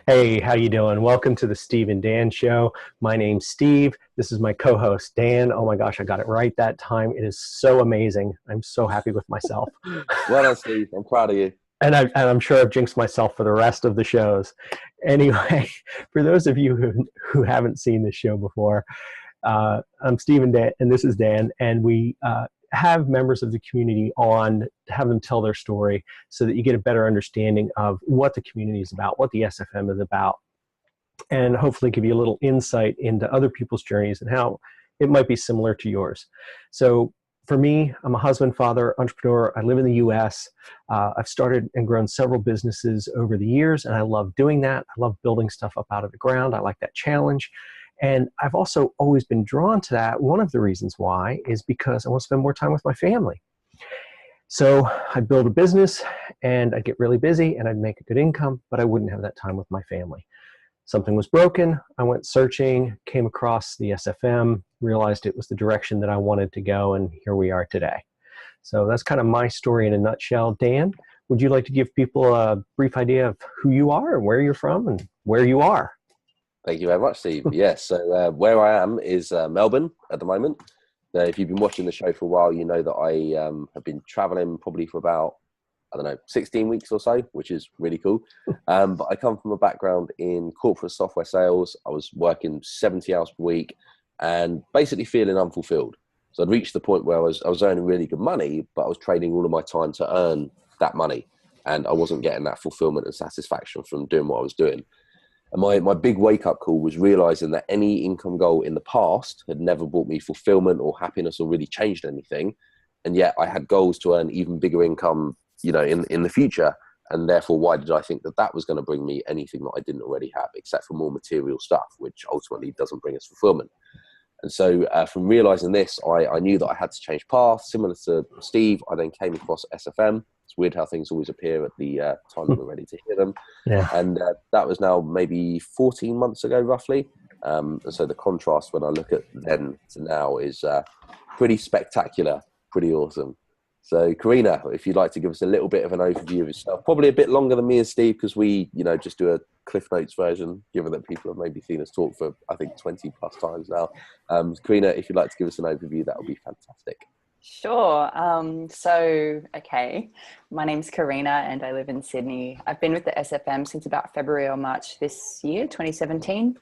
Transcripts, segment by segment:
Hey, how you doing? Welcome to the Steve and Dan show. My name's Steve. This is my co-host, Dan. Oh my gosh, I got it right that time. It is so amazing. I'm so happy with myself. Well done, Steve. I'm proud of you. And I'm sure I've jinxed myself for the rest of the shows. Anyway, for those of you who haven't seen this show before, I'm Steve and Dan, and this is Dan, and we have members of the community on to have them tell their story so that you get a better understanding of what the community is about, what the SFM is about, and hopefully give you a little insight into other people's journeys and how it might be similar to yours. So for me, I'm a husband, father, entrepreneur. I live in the US. I've started and grown several businesses over the years, and I love doing that. I love building stuff up out of the ground. I like that challenge. And I've also always been drawn to that. One of the reasons why is because I want to spend more time with my family. So I'd build a business and I'd get really busy and I'd make a good income, but I wouldn't have that time with my family. Something was broken. I went searching, came across the SFM, realized it was the direction that I wanted to go, and here we are today. So that's kind of my story in a nutshell. Dan, would you like to give people a brief idea of who you are and where you're from and where you are? Thank you very much, Steve. Yes, so where I am is Melbourne at the moment. Now, if you've been watching the show for a while, you know that I have been traveling probably for about, 16 weeks or so, which is really cool. But I come from a background in corporate software sales. I was working 70 hours per week and basically feeling unfulfilled. So I'd reached the point where I was earning really good money, but I was trading all of my time to earn that money. And I wasn't getting that fulfillment and satisfaction from doing what I was doing. And my big wake-up call was realizing that any income goal in the past had never brought me fulfillment or happiness or really changed anything. And yet I had goals to earn even bigger income, in the future. And therefore, why did I think that that was going to bring me anything that I didn't already have, except for more material stuff, which ultimately doesn't bring us fulfillment? And so from realizing this, I knew that I had to change path. Similar to Steve, I then came across SFM. It's weird how things always appear at the time that we're ready to hear them. Yeah. And that was now maybe 14 months ago, roughly. And so the contrast when I look at then to now is pretty spectacular, pretty awesome. So Karena, if you'd like to give us a little bit of an overview of yourself, probably a bit longer than me and Steve, because we, just do a Cliff Notes version, given that people have maybe seen us talk for, I think, 20 plus times now. Karena, if you'd like to give us an overview, that would be fantastic. Sure. Okay. My name's Karena and I live in Sydney. I've been with the SFM since about February or March this year, 2017.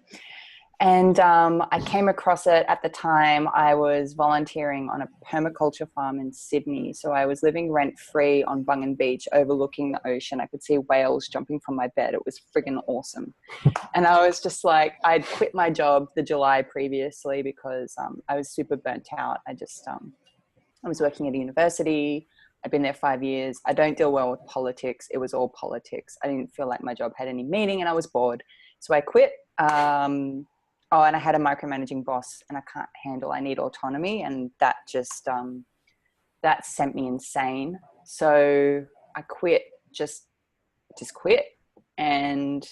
And I came across it at the time I was volunteering on a permaculture farm in Sydney. So I was living rent-free on Bungan Beach overlooking the ocean. I could see whales jumping from my bed. It was friggin' awesome. And I was just like, I'd quit my job the July previously because I was super burnt out. I was working at a university. I'd been there 5 years. I don't deal well with politics. It was all politics. I didn't feel like my job had any meaning and I was bored. So I quit. And I had a micromanaging boss and I can't handle, I need autonomy. And that just, that sent me insane. So I quit, just quit. And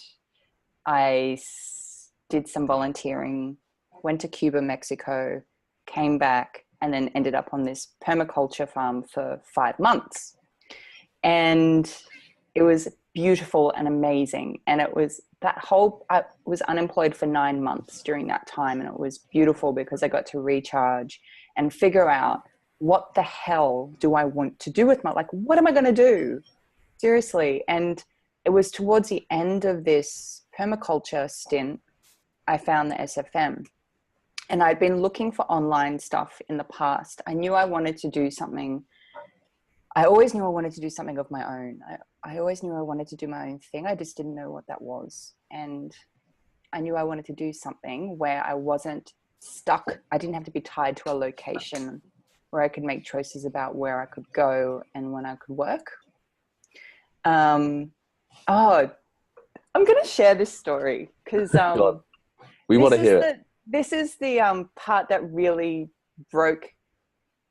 did some volunteering, went to Cuba, Mexico, came back, and then ended up on this permaculture farm for 5 months. And it was beautiful and amazing. And it was I was unemployed for 9 months during that time. And it was beautiful because I got to recharge and figure out what the hell do I want to do with what am I going to do? Seriously. And it was towards the end of this permaculture stint, I found the SFM. And I'd been looking for online stuff in the past. I knew I wanted to do something. I always knew I wanted to do something of my own. I always knew I wanted to do my own thing. I just didn't know what that was. And I knew I wanted to do something where I wasn't stuck. I didn't have to be tied to a location, where I could make choices about where I could go and when I could work. I'm going to share this story because we want to hear it. This is the part that really broke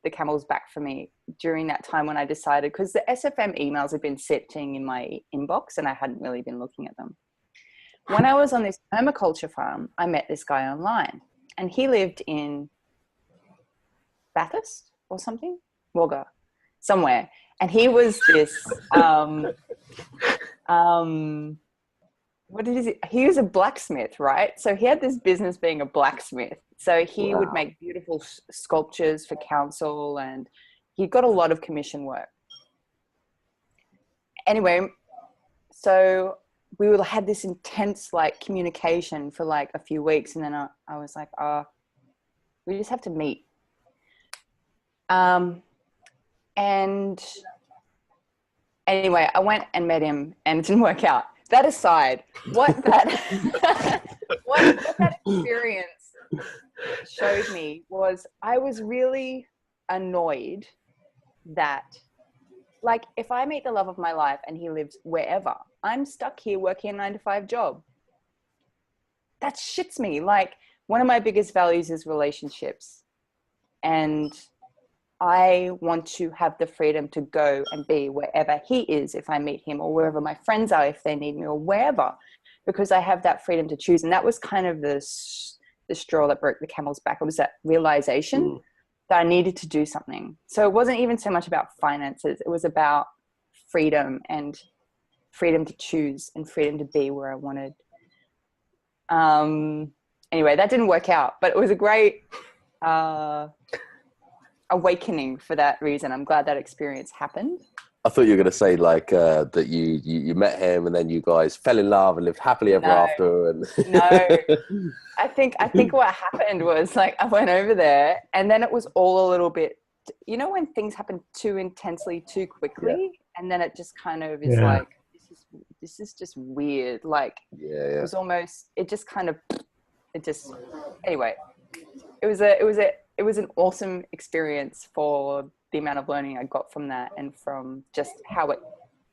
the camel's back for me during that time when I decided, because the SFM emails had been sitting in my inbox and I hadn't really been looking at them. When I was on this permaculture farm, I met this guy online and he lived in Bathurst or something, Wagga, somewhere. And he was this what did he was a blacksmith, right? So he had this business being a blacksmith. So he would make beautiful sculptures for council, and he got a lot of commission work. Anyway, so we had this intense like communication for like a few weeks, and then I was like, we just have to meet. And anyway, I went and met him, and it didn't work out. That aside, what that experience showed me was I was really annoyed that, like, if I meet the love of my life and he lives wherever, I'm stuck here working a 9-to-5 job. That shits me. Like, one of my biggest values is relationships. And I want to have the freedom to go and be wherever he is if I meet him, or wherever my friends are if they need me, or wherever, because I have that freedom to choose. And that was kind of the straw that broke the camel's back. It was that realization that I needed to do something. So it wasn't even so much about finances. It was about freedom, and freedom to choose, and freedom to be where I wanted. Anyway, that didn't work out, but it was a great awakening for that reason. I'm glad that experience happened. I thought you were going to say like that you met him and then you guys fell in love and lived happily ever after. And No, I think what happened was, like, I went over there, and then it was all a little bit, you know, when things happen too intensely, too quickly, and then it just kind of is like, this is just weird. Like, it was almost, anyway, it was an awesome experience for the amount of learning I got from that, and from just how it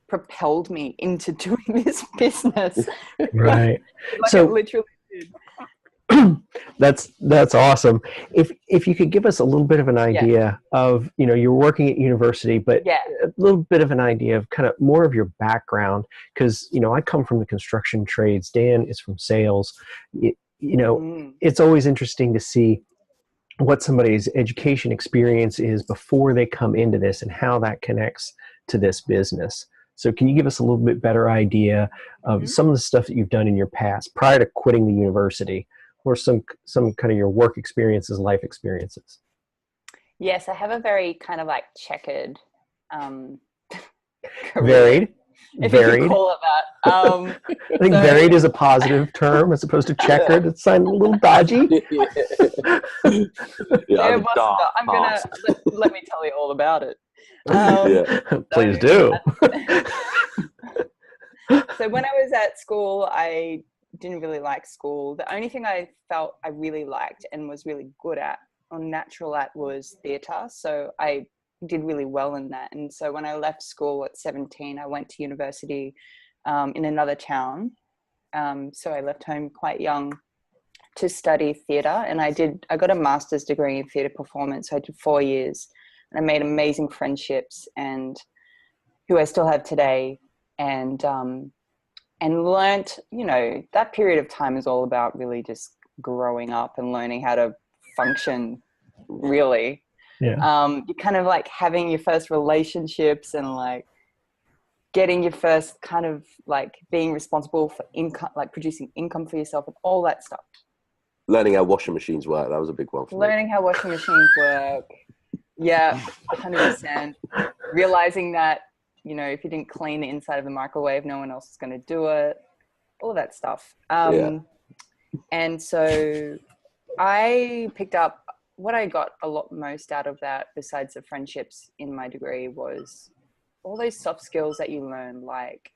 propelled me into doing this business. Right. Like, So it literally did. that's awesome. If you could give us a little bit of an idea of, you know, you're working at university, but a little bit of an idea of kind of more of your background, because, you know, I come from the construction trades. Dan is from sales. It's always interesting to see what somebody's education experience is before they come into this and how that connects to this business. So can you give us a little bit better idea of some of the stuff that you've done in your past prior to quitting the university, or some kind of your work experiences, life experiences? Yes, I have a very kind of like checkered career. Varied. If you could call it that. I think varied is a positive term as opposed to checkered. It's a little dodgy. I'm gonna let me tell you all about it. Please do. So when I was at school, I didn't really like school. The only thing I felt I really liked and was really good at, or natural at, was theatre. So I did really well in that. And so when I left school at 17, I went to university in another town. So I left home quite young to study theatre, and I got a master's degree in theatre performance. So I did 4 years, and I made amazing friendships, and who I still have today, and learnt, you know, that period of time is all about really just growing up and learning how to function, really. You're kind of like having your first relationships, and like getting your first kind of like being responsible for income, like producing income for yourself and all that stuff. Learning how washing machines work, that was a big one for me. Learning how washing machines work. Yeah, 100%. Realizing that, you know, if you didn't clean the inside of the microwave, no one else is going to do it. All of that stuff. And so I picked up, what I got a lot most out of that, besides the friendships in my degree, was all those soft skills that you learn, like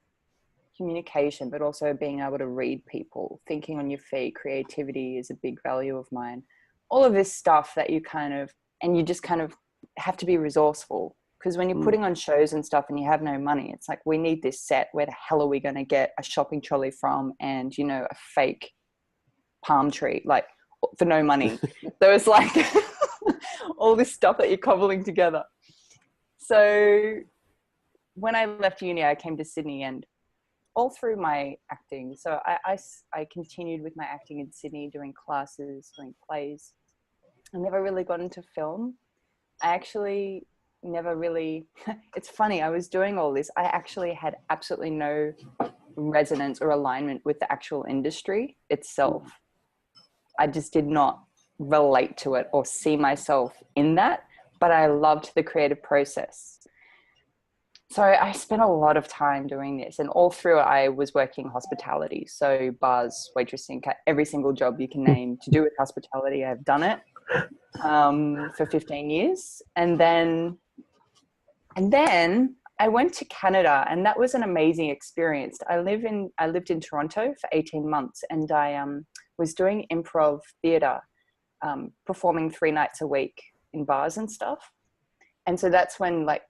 communication, but also being able to read people, thinking on your feet. Creativity is a big value of mine. All of this stuff that you kind of, and you just kind of have to be resourceful, because when you're putting on shows and stuff and you have no money, it's like, we need this set. Where the hell are we going to get a shopping trolley from, and, you know, a fake palm tree, like, for no money? So it's like all this stuff that you're cobbling together. So when I left uni, I came to Sydney, and all through my acting, so I continued with my acting in Sydney, doing classes, doing plays. I never really got into film. I actually never really, it's funny, I was doing all this. I actually had absolutely no resonance or alignment with the actual industry itself. I just did not relate to it or see myself in that, but I loved the creative process. So I spent a lot of time doing this, and all through it, I was working hospitality. So bars, waitressing, every single job you can name to do with hospitality, I've done it for 15 years. And then I went to Canada, and that was an amazing experience. I lived in Toronto for 18 months, and I was doing improv theatre, performing 3 nights a week in bars and stuff. And so that's when, like,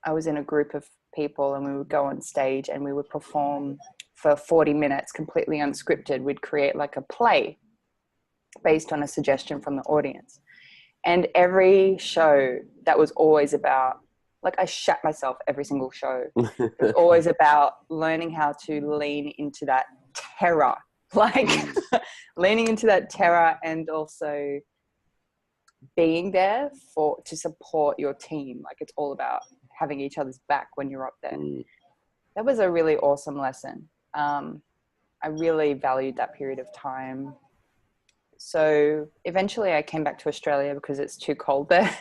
I was in a group of people, and we would go on stage and we would perform for 40 minutes, completely unscripted. We'd create like a play based on a suggestion from the audience. And every show, that was always about, like, I shat myself every single show. It was always about learning how to lean into that terror, like leaning into that terror, and also being there to support your team. Like, it's all about having each other's back when you're up there. That was a really awesome lesson. I really valued that period of time. So eventually I came back to Australia because it's too cold there.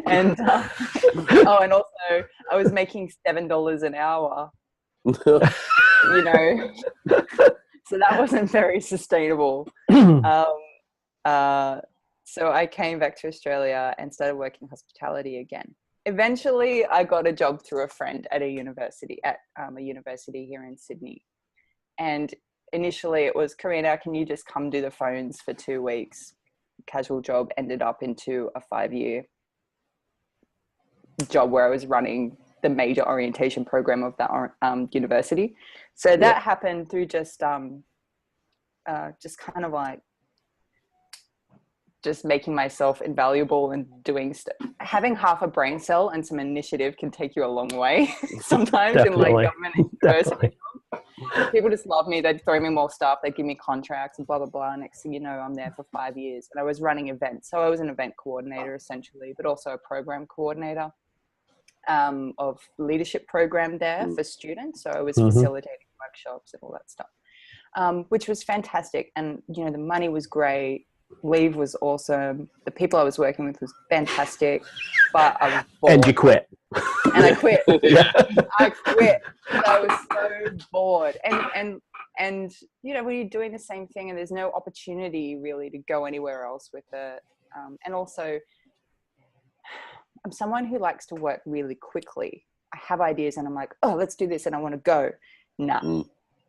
And and also I was making $7 an hour, you know, so that wasn't very sustainable. So I came back to Australia and started working hospitality again. Eventually I got a job through a friend at a university here in Sydney. And initially it was, Karena, can you just come do the phones for 2 weeks? Casual job ended up into a 5-year job where I was running the major orientation program of that university. So that happened through just kind of like just making myself invaluable and doing having half a brain cell and some initiative can take you a long way sometimes. Definitely. In like government and university. People just love me. They'd throw me more stuff. They'd give me contracts and blah, blah, blah. Next thing you know, I'm there for 5 years, and I was running events. So I was an event coordinator essentially, but also a program coordinator of leadership program there for students. So I was facilitating workshops and all that stuff, which was fantastic. And, you know, the money was great. Leave was awesome. The people I was working with was fantastic, but I was bored. And you quit. And I quit. Yeah. I quit. I was so bored. And you know, when you're doing the same thing and there's no opportunity really to go anywhere else with it. And also, I'm someone who likes to work really quickly. I have ideas and I'm like, oh, let's do this, and I want to go. Nah,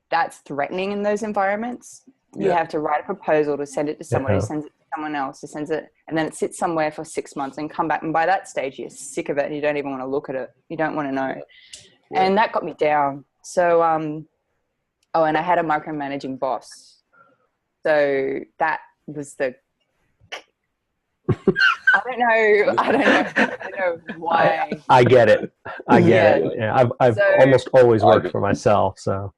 that's threatening in those environments. You have to write a proposal to send it to somebody, who sends it to someone else, who sends it, and then it sits somewhere for 6 months and come back. And by that stage, you're sick of it and you don't even want to look at it. You don't want to know. Yeah. And that got me down. So, and I had a micromanaging boss. So that was the, I don't know why. I get it. I get it. Yeah, I've almost always worked for myself. So,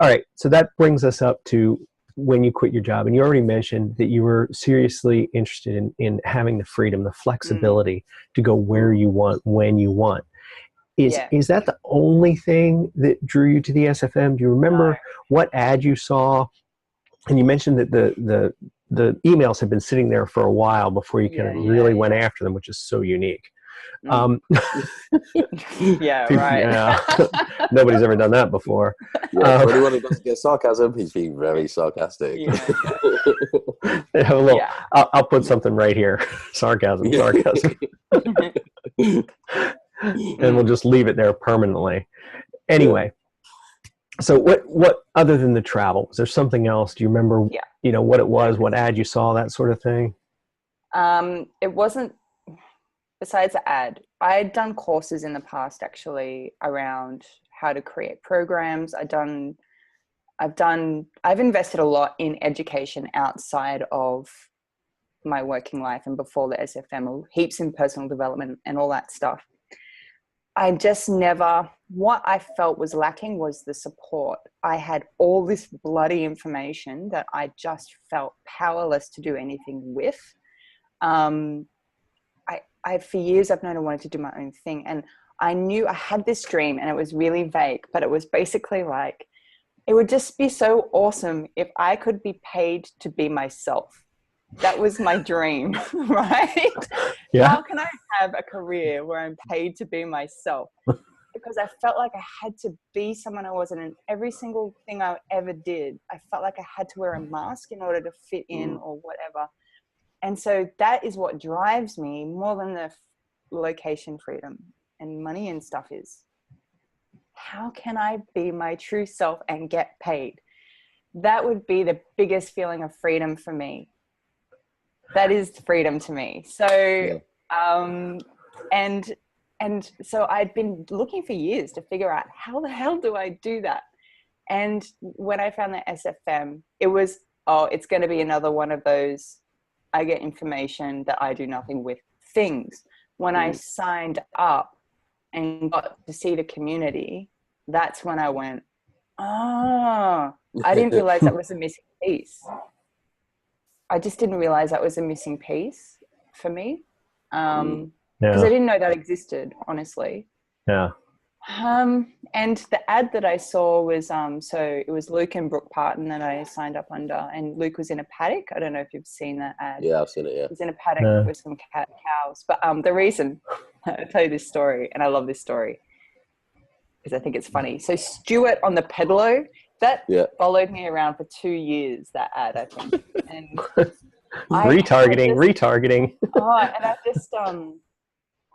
all right. So that brings us up to when you quit your job, and you already mentioned that you were seriously interested in having the freedom, the flexibility to go where you want, when you want. Is that the only thing that drew you to the SFM? Do you remember what ad you saw? And you mentioned that the emails had been sitting there for a while before you kind of really went after them, which is so unique. Nobody's ever done that before. For anyone who doesn't get sarcasm, he's being very sarcastic. Have a little, I'll put something right here. Sarcasm. And we'll just leave it there permanently. Anyway, so what other than the travel, was there something else? Do you remember, you know, what it was, what ad you saw, that sort of thing? It wasn't, besides the ad, I had done courses in the past actually around how to create programs. I've invested a lot in education outside of my working life and before the SFM, heaps in personal development and all that stuff. I just never, what I felt was lacking was the support. I had all this bloody information that I just felt powerless to do anything with. For years I've known I wanted to do my own thing, and I knew I had this dream, and it was really vague, but it was basically like, it would just be so awesome if I could be paid to be myself. That was my dream, right? Yeah. How can I have a career where I'm paid to be myself? Because I felt like I had to be someone I wasn't in every single thing I ever did. I felt like I had to wear a mask in order to fit in or whatever. And so that is what drives me more than the location freedom and money and stuff is. How can I be my true self and get paid? That would be the biggest feeling of freedom for me. That is freedom to me. So, and so I'd been looking for years to figure out how the hell do I do that? And when I found the SFM, it was, it's going to be another one of those, I get information that I do nothing with things. When I signed up and got to see the community, that's when I went, I didn't realize that was a missing piece. I just didn't realize that was a missing piece for me. Because I didn't know that existed, honestly. Yeah. And the ad that I saw was, so it was Luke and Brooke Parton that I signed up under, and Luke was in a paddock. I don't know if you've seen that ad. Yeah, I've seen it, yeah. He was in a paddock with some cows. But the reason, I'll tell you this story, and I love this story, because I think it's funny. So Stuart on the Pedalo, that followed me around for 2 years, that ad, I think. And retargeting. Oh, and I just,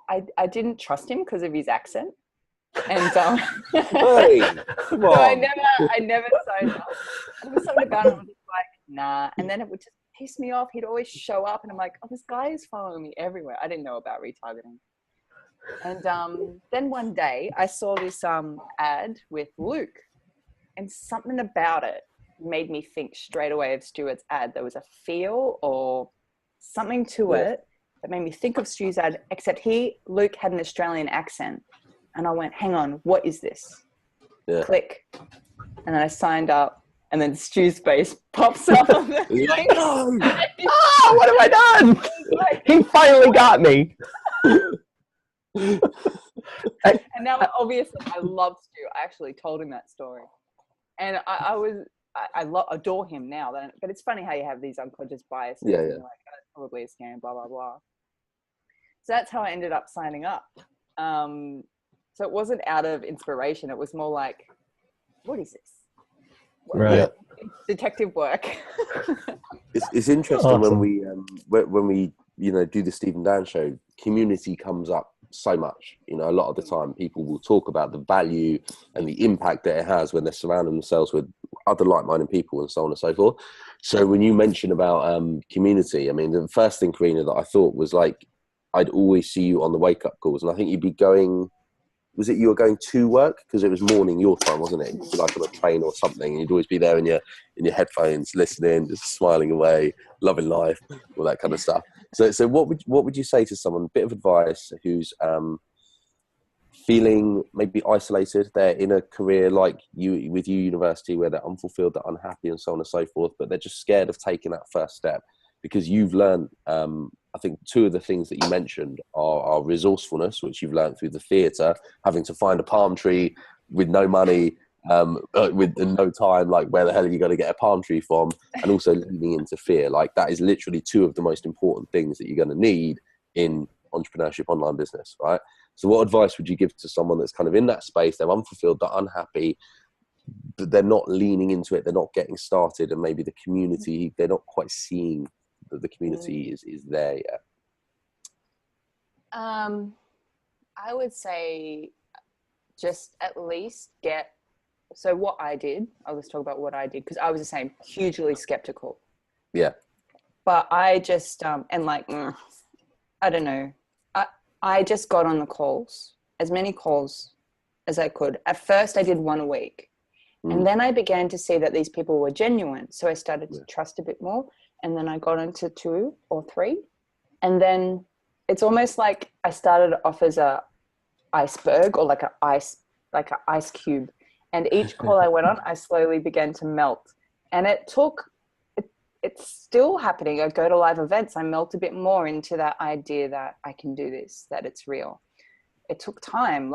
I didn't trust him because of his accent. And hey, come on. So I never signed up. And there was something about it, I was just like, nah. And then it would just piss me off. He'd always show up and I'm like, oh, this guy is following me everywhere. I didn't know about retargeting. And then one day I saw this ad with Luke, and something about it made me think straight away of Stuart's ad. There was a feel or something to it that made me think of Stu's ad, except Luke had an Australian accent. And I went, hang on, what is this? Click. And then I signed up, and then Stu's face pops up on the thing. No! What have I done? Like, he finally got me. And now, obviously, I love Stu. I actually told him that story. And I adore him now. But it's funny how you have these unconscious biases. Yeah. And you're like, oh, it's probably a scam, blah, blah, blah. So that's how I ended up signing up. So it wasn't out of inspiration. It was more like, what is this? Right. Detective work. It's interesting when we do the Stephen Dan show. Community comes up so much. A lot of the time people will talk about the value and the impact that it has when they're surrounding themselves with other like-minded people and so on and so forth. So when you mention about community, I mean, the first thing, Karena, that I thought was like, I'd always see you on the wake-up calls, and I think you'd be going. Was it you were going to work? Because it was morning your time, wasn't it? You'd be like on a train or something, and you'd always be there in your headphones, listening, just smiling away, loving life, all that kind of stuff. So what would you say to someone? A bit of advice who's feeling maybe isolated. They're in a career like you with university, where they're unfulfilled, they're unhappy, and so on and so forth. But they're just scared of taking that first step, because you've learned. I think two of the things that you mentioned are resourcefulness, which you've learned through the theatre, having to find a palm tree with no money, with no time, like where the hell are you going to get a palm tree from? And also leaning into fear. Like that is literally two of the most important things that you're going to need in entrepreneurship, online business, right? So what advice would you give to someone that's kind of in that space, they're unfulfilled, they're unhappy, but they're not leaning into it, they're not getting started, and maybe the community, they're not quite seeing that the community is there yet? I would say just at least so what I did, I'll just talk about what I did, because I was the same, hugely skeptical. Yeah. But I just, and like, I don't know, I just got on the calls, as many calls as I could. At first I did one a week. And then I began to see that these people were genuine. So I started to trust a bit more. And then I got into 2 or 3. And then it's almost like I started off as a iceberg, or like an ice cube. And each call I went on, I slowly began to melt. And it's still happening. I go to live events, I melt a bit more into that idea that I can do this, that it's real. it took time.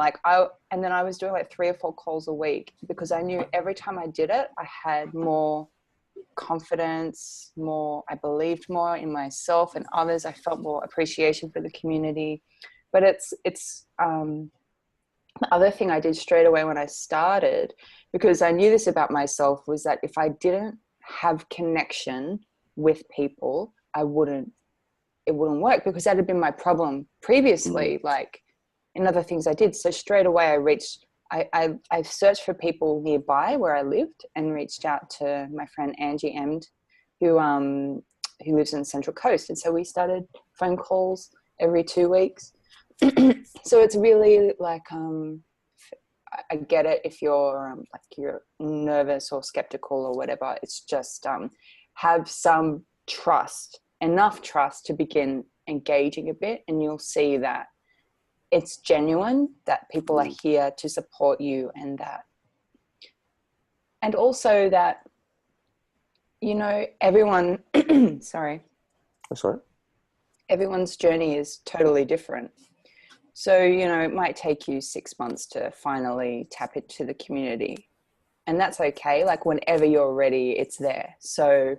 And then I was doing like 3 or 4 calls a week because I knew every time I did it, I had more confidence, I believed more in myself and others. I felt more appreciation for the community. But it's the other thing I did straight away when I started, because I knew this about myself, was that if I didn't have connection with people, it wouldn't work, because that had been my problem previously, like in other things I did. So straight away I searched for people nearby where I lived and reached out to my friend Angie Emd, who lives in the Central Coast. And so we started phone calls every 2 weeks. So it's really like, I get it if you're you're nervous or skeptical or whatever. It's just have some trust, enough trust to begin engaging a bit, and you'll see that it's genuine, that people are here to support you, and also that, you know, everyone, sorry. That's all right. Everyone's journey is totally different. So, you know, it might take you 6 months to finally tap into the community, and that's okay. Like whenever you're ready, it's there. So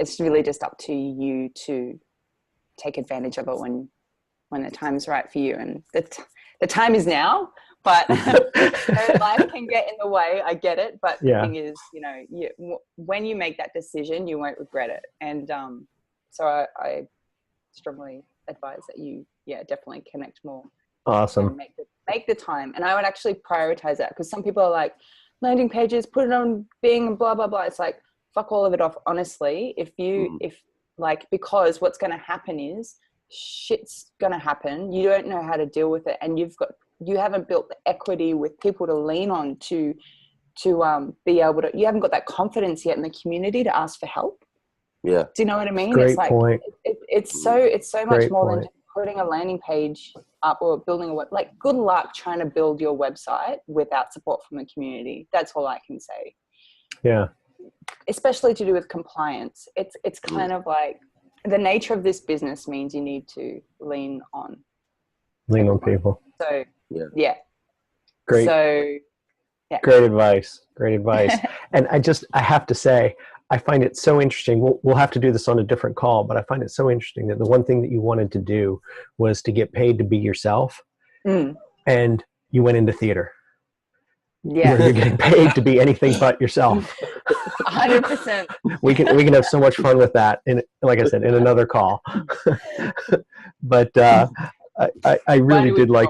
it's really just up to you to take advantage of it when the time's right for you. And the time is now, but life can get in the way. I get it. But the thing is, you know, when you make that decision, you won't regret it. And so I strongly advise that you, definitely connect more. Awesome. Make the time. And I would actually prioritize that, because some people are like, landing pages, put it on Bing, blah, blah, blah. It's like, fuck all of it off. Honestly, because what's going to happen is shit's going to happen. You don't know how to deal with it. And you haven't built the equity with people to lean on to be able to, you haven't got that confidence yet in the community to ask for help. Yeah. Do you know what I mean? Great it's like, point. It's so much Great more point. than just putting a landing page up or building a web. Like, good luck trying to build your website without support from the community. That's all I can say. Yeah. Especially to do with compliance. It's kind of like the nature of this business means you need to lean on people. So Great. So Great advice. And I have to say, I find it so interesting. We'll have to do this on a different call, but I find it so interesting that the one thing that you wanted to do was to get paid to be yourself, and you went into theater. Yeah, where you're getting paid to be anything but yourself. 100%. We can have so much fun with that, in, like I said, in another call. But I really did like.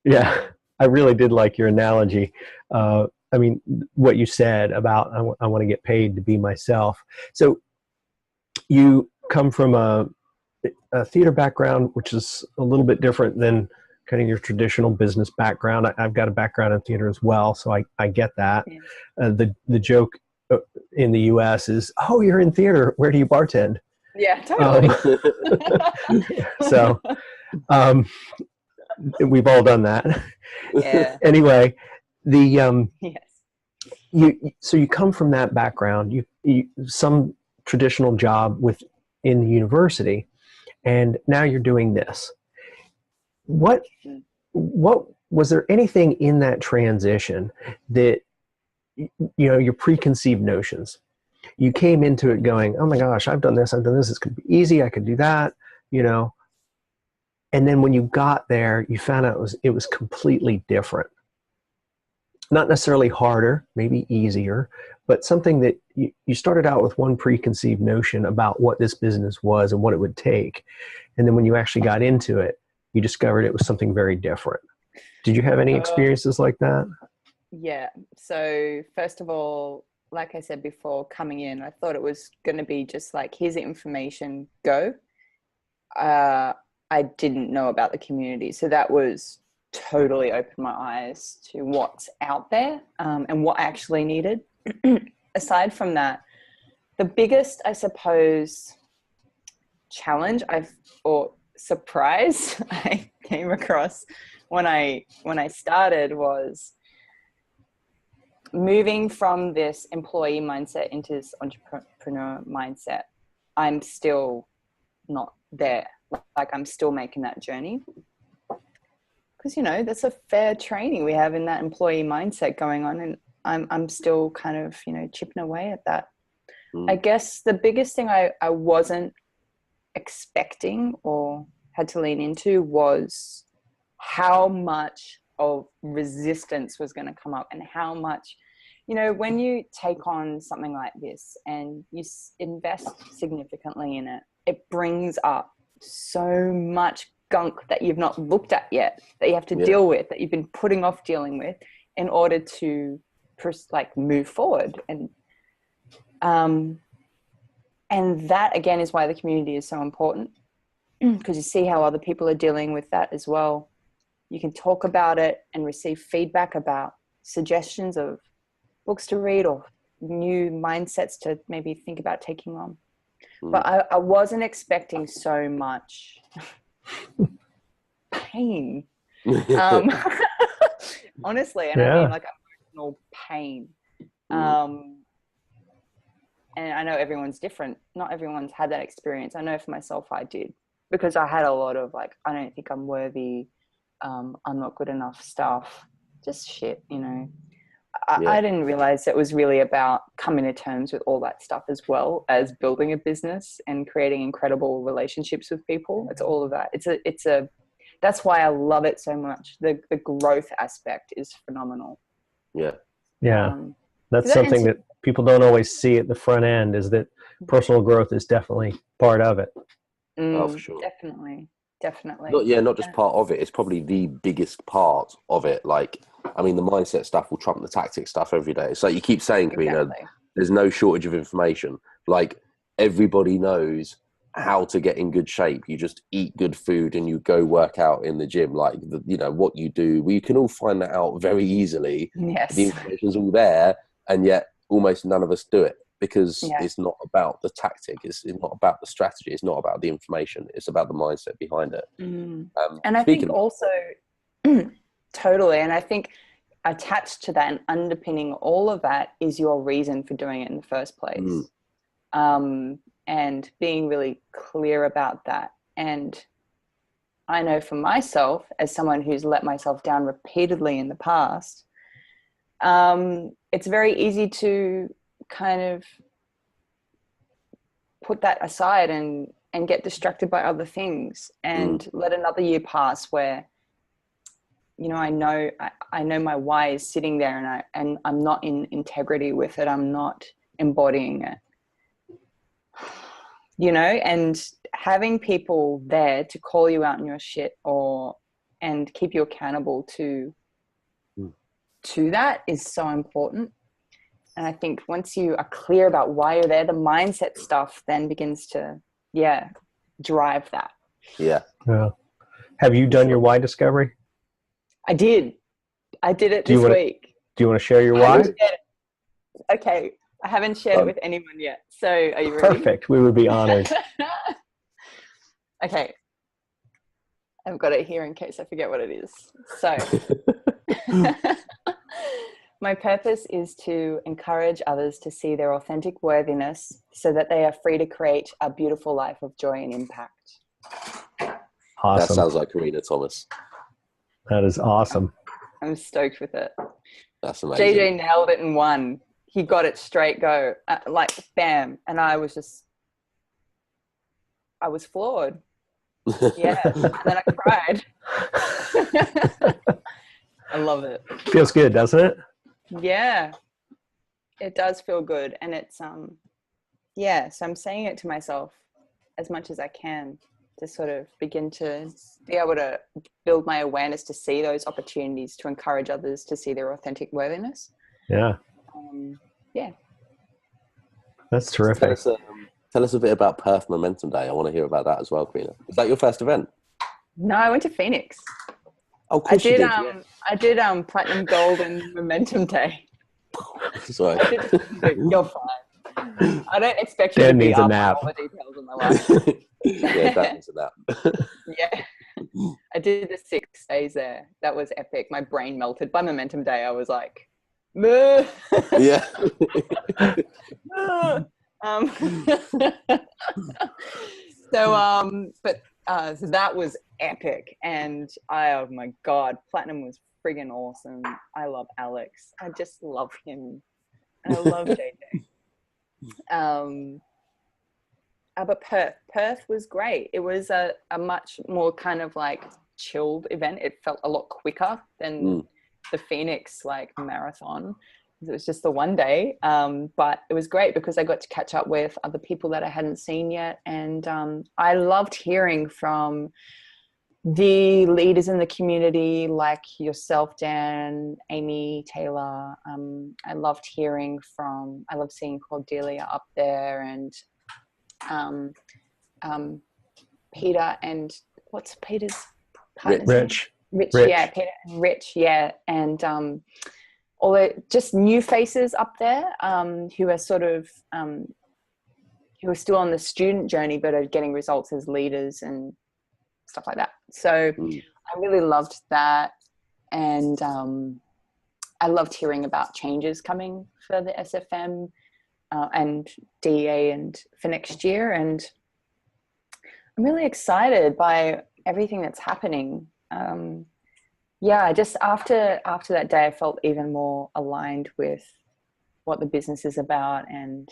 Yeah, I really did like your analogy. I mean, what you said about I want to get paid to be myself. So you come from a theater background, which is a little bit different than kind of your traditional business background. I've got a background in theater as well, so I get that. Yeah. The joke in the U.S. is, "Oh, you're in theater. Where do you bartend?" Yeah, totally. So we've all done that. Yeah. Anyway, the yes. So you come from that background. You some traditional job in the university, and now you're doing this. What was there anything in that transition that, your preconceived notions, you came into it going, oh my gosh, I've done this, this could be easy, I could do that, and then when you got there, you found out it was completely different. Not necessarily harder, maybe easier, but something that you started out with one preconceived notion about what this business was and what it would take. And then when you actually got into it, you discovered it was something very different. Did you have any experiences like that? Yeah. So first of all, like I said before, coming in, I thought it was going to be just like, here's the information, go. I didn't know about the community. So that was totally opened my eyes to what's out there, and what I actually needed. Aside from that, the biggest, I suppose, challenge or surprise I came across when I started was moving from this employee mindset into this entrepreneur mindset. I'm still not there. Like, I'm still making that journey. because, you know, that's a fair training we have in that employee mindset going on. And I'm still kind of, you know, chipping away at that. I guess the biggest thing I wasn't expecting or had to lean into was how much of resistance was going to come up, and how much, you know, when you take on something like this and you invest significantly in it, it brings up so much gunk that you've not looked at yet, that you have to deal with, that you've been putting off dealing with in order to like move forward. And that again is why the community is so important, because you see how other people are dealing with that as well. You can talk about it and receive feedback about suggestions of books to read or new mindsets to maybe think about taking on. But I wasn't expecting so much pain. Honestly, and I mean like emotional pain. And I know everyone's different. Not everyone's had that experience. I know for myself I did, because I had a lot of like, I don't think I'm worthy, I'm not good enough stuff. Just shit, you know. I didn't realize it was really about coming to terms with all that stuff, as well as building a business and creating incredible relationships with people. It's all of that. That's why I love it so much. The growth aspect is phenomenal. That's something that people don't always see at the front end, is that personal growth is definitely part of it. Oh, for sure. Definitely. Not just part of it. It's probably the biggest part of it. Like, I mean, the mindset stuff will trump the tactic stuff every day. It's like you keep saying, Karena, there's no shortage of information. Like, everybody knows how to get in good shape. You just eat good food and you go work out in the gym. Like, you know, what you do, we can all find that out very easily. Yes. The information's all there, and yet almost none of us do it, because it's not about the tactic. It's not about the strategy. It's not about the information. It's about the mindset behind it. And I think also, totally. And I think attached to that and underpinning all of that is your reason for doing it in the first place. And being really clear about that. And I know for myself, as someone who's let myself down repeatedly in the past, it's very easy to kind of put that aside and get distracted by other things, and let another year pass where, you know, I know my why is sitting there, and I'm not in integrity with it. I'm not embodying it, you know, and having people there to call you out on your shit and keep you accountable to that is so important. And I think once you are clear about why you're there, the mindset stuff then begins to, drive that. Have you done your why discovery? I did it this week. Do you want to share your why? Okay. I haven't shared it with anyone yet. So are you ready? Perfect. We would be honored. Okay. I've got it here in case I forget what it is. So my purpose is to encourage others to see their authentic worthiness so that they are free to create a beautiful life of joy and impact. Awesome. That sounds like Karena Thomas. That is awesome. I'm stoked with it. That's amazing. JJ nailed it in one. He got it straight go, like bam. And I was floored. Yeah. And then I cried. I love it. Feels good, doesn't it? Yeah, it does feel good. And it's, so I'm saying it to myself as much as I can to sort of begin to be able to build my awareness to see those opportunities to encourage others to see their authentic worthiness. Yeah. That's terrific. Tell us a bit about Perth Momentum Day. I want to hear about that as well, Karena. Was that your first event? No, I went to Phoenix. Oh, of course you did. I did Platinum Gold and Momentum Day. Sorry. You're fine. I don't expect you to be up on all the details of my life. That needs a nap. Yeah. I did the 6 days there. That was epic. My brain melted. By Momentum Day, I was like, meh. Yeah. But So that was epic. And oh my God, Platinum was friggin' awesome. I love Alex. I just love him. And I love JJ. But Perth was great. It was a much more kind of like chilled event. It felt a lot quicker than the Phoenix like marathon. It was just the one day. But it was great because I got to catch up with other people that I hadn't seen yet. And I loved hearing from the leaders in the community like yourself, Dan, Amy, Taylor. I loved seeing Cordelia up there, and Peter and what's Peter's partner's name? Rich, yeah, Peter and Rich, yeah, and all the just new faces up there who are sort of who are still on the student journey but are getting results as leaders and stuff like that. So I really loved that, and I loved hearing about changes coming for the SFM and DEA and for next year, and I'm really excited by everything that's happening. Just after that day, I felt even more aligned with what the business is about and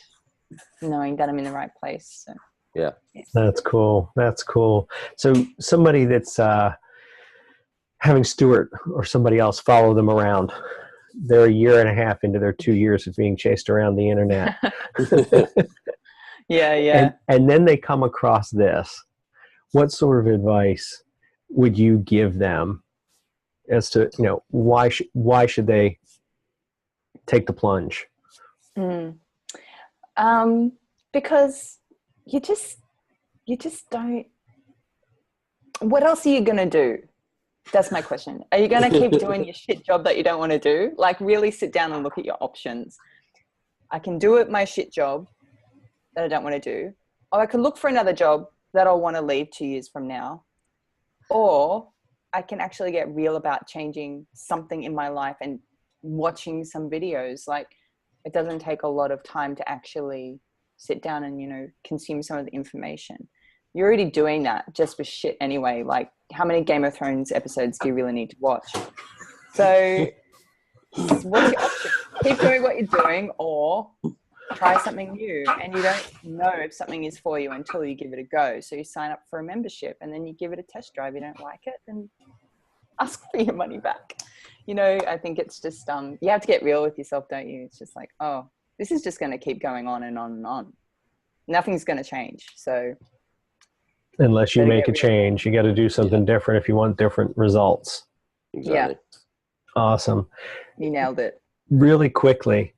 knowing that I'm in the right place. So, yeah. That's cool. That's cool. So somebody that's having Stuart or somebody else follow them around, they're a year and a half into their 2 years of being chased around the internet. Yeah. And then they come across this. What sort of advice would you give them as to, why should they take the plunge? Because you just don't. What else are you going to do? That's my question. Are you going to keep doing your shit job that you don't want to do? Like, really sit down and look at your options. I can do my shit job that I don't want to do, or I can look for another job that I'll want to leave 2 years from now, or I can actually get real about changing something in my life and watching some videos. Like, it doesn't take a lot of time to actually sit down and, consume some of the information. You're already doing that just for shit anyway. Like, how many Game of Thrones episodes do you really need to watch? So what's your option? Keep doing what you're doing or try something new. And you don't know if something is for you until you give it a go. So you sign up for a membership and then you give it a test drive. You don't like it, then ask for your money back. I think it's just, you have to get real with yourself, don't you? It's just like, oh, this is just going to keep going on and on and on. Nothing's going to change. So unless you make a change, you got to do something different if you want different results. Exactly. Yeah. Awesome. You nailed it. Really quickly,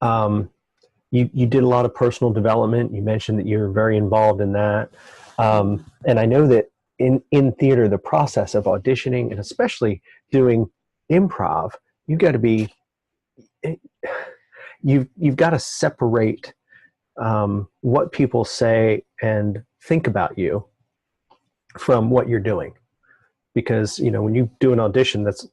you did a lot of personal development. You mentioned that you're very involved in that. And I know that in theater, the process of auditioning and especially doing improv, you've got to separate what people say and think about you from what you're doing. Because, when you do an audition, that's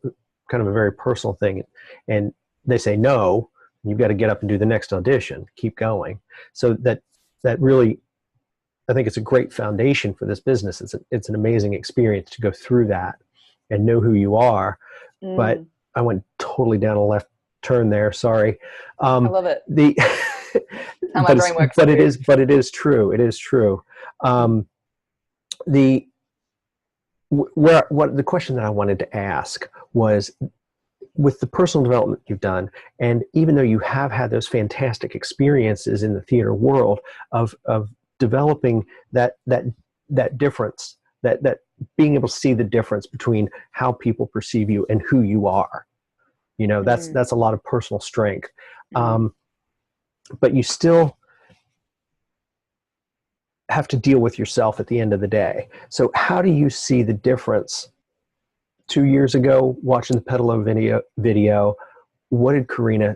kind of a very personal thing, and they say no, you've got to get up and do the next audition, keep going. So that really, I think it's a great foundation for this business. It's an amazing experience to go through that and know who you are. But I went totally down a left turn there. Sorry. I love it. But it is true. It is true. The question that I wanted to ask was, with the personal development you've done, and even though you have had those fantastic experiences in the theater world of developing that difference, that being able to see the difference between how people perceive you and who you are, that's a lot of personal strength. But you still have to deal with yourself at the end of the day. So how do you see the difference? 2 years ago, watching the Pedalo video, what did Karena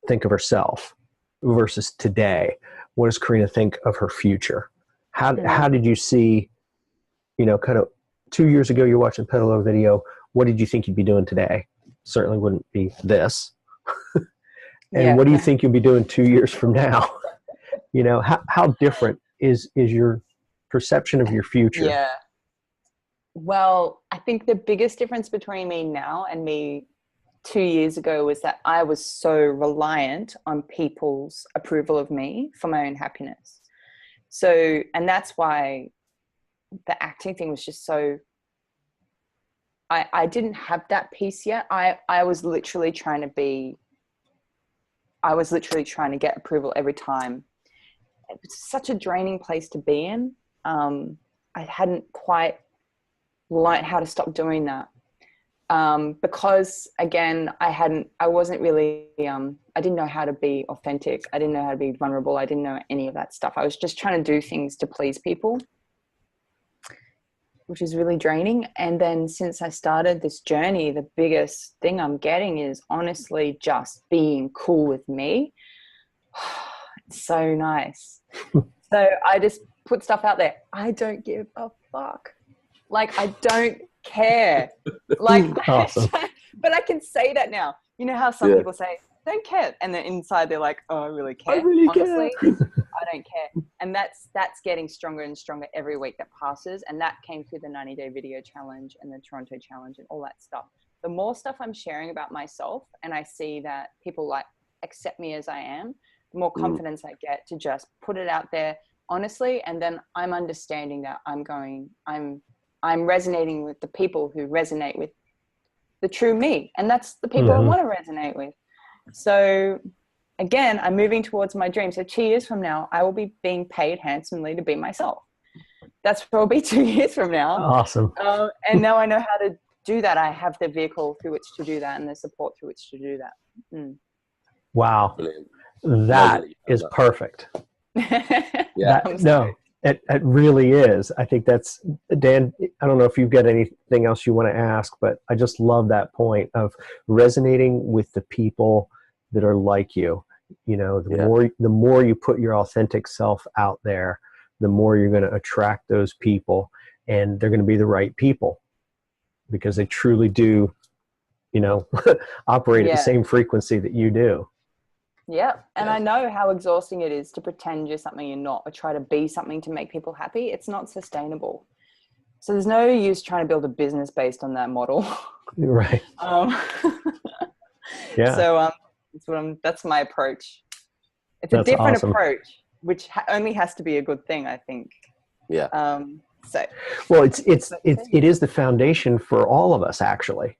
think of herself versus today? What does Karena think of her future? How did you see, kind of 2 years ago, you're watching Pedalo video. What did you think you'd be doing today? Certainly wouldn't be this. And what do you think you'll be doing 2 years from now? How different is your perception of your future. Yeah. Well, I think the biggest difference between me now and me 2 years ago was that I was so reliant on people's approval of me for my own happiness. So, and that's why the acting thing was just so, I didn't have that piece yet. I was literally trying to get approval every time. It's such a draining place to be in. I hadn't quite learned how to stop doing that. Because again, I wasn't really, I didn't know how to be authentic. I didn't know how to be vulnerable. I didn't know any of that stuff. I was just trying to do things to please people, which is really draining. And then since I started this journey, the biggest thing I'm getting is honestly just being cool with me. It's so nice. So I just put stuff out there. I don't give a fuck. Like, I don't care. Like, Awesome. but I can say that now. You know how some people say, don't care. And then inside they're like, oh, I really care. I really Honestly, care. I don't care. And that's getting stronger and stronger every week that passes. And that came through the 90-day video challenge and the Toronto challenge and all that stuff. The more stuff I'm sharing about myself and I see that people like accept me as I am, the more confidence I get to just put it out there honestly. And then I'm understanding that I'm resonating with the people who resonate with the true me. And that's the people I want to resonate with. So again, I'm moving towards my dream. So 2 years from now, I will be being paid handsomely to be myself. That's probably 2 years from now. Awesome. And now I know how to do that. I have the vehicle through which to do that and the support through which to do that. Wow. Brilliant. That is perfect. It really is. I think that's, Dan, I don't know if you've got anything else you want to ask, but I just love that point of resonating with the people that are like you. You know, the more you put your authentic self out there, the more you're going to attract those people, and they're going to be the right people because they truly do, you know, operate at the same frequency that you do. Yeah. And I know how exhausting it is to pretend you're something you're not or try to be something to make people happy. It's not sustainable. So there's no use trying to build a business based on that model. Right. So that's my approach. It's a different approach, which only has to be a good thing, I think. Yeah. Well, it is the foundation for all of us, actually.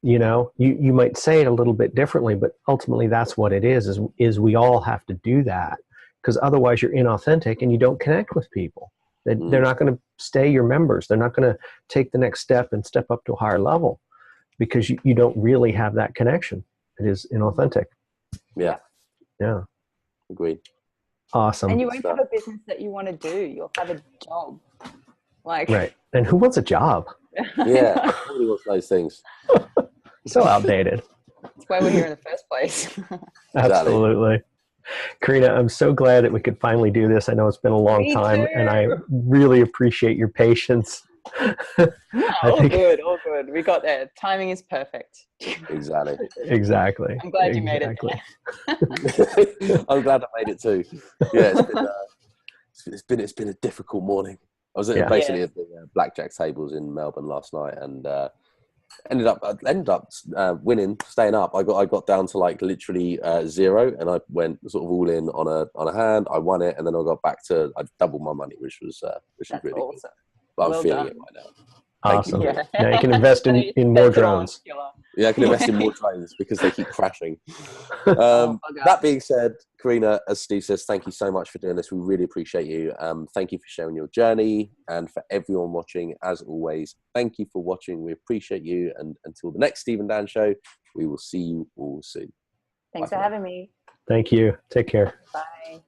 You know, you might say it a little bit differently, but ultimately that's what it is we all have to do that, because otherwise you're inauthentic and you don't connect with people. They're not going to stay your members. They're not going to take the next step and step up to a higher level because you don't really have that connection. It is inauthentic. Yeah. Yeah. Agreed. Awesome. And you won't have a business that you want to do. You'll have a job. Like, right. And who wants a job? Yeah. Nobody wants those things. So outdated. That's why we're here in the first place. Absolutely. Karena, I'm so glad that we could finally do this. I know it's been a long time, and I really appreciate your patience. All good. We got there. Timing is perfect. Exactly. I'm glad you made it there. I'm glad I made it too. Yeah, it's been a difficult morning. I was basically at the blackjack tables in Melbourne last night, and ended up winning, staying up. I got down to like literally 0, and I went sort of all in on a hand. I won it, and then I doubled my money, which was really awesome. Good. But I'm feeling it right now. Awesome. Thank you. Now you can invest in more drones. Yeah, I can invest in more drones because they keep crashing. That being said, Karena, as Steve says, thank you so much for doing this. We really appreciate you. Thank you for sharing your journey, and for everyone watching, as always, thank you for watching. We appreciate you, and until the next Steve and Dan show, we will see you all soon. Thanks for having me. Thank you. Take care. Bye.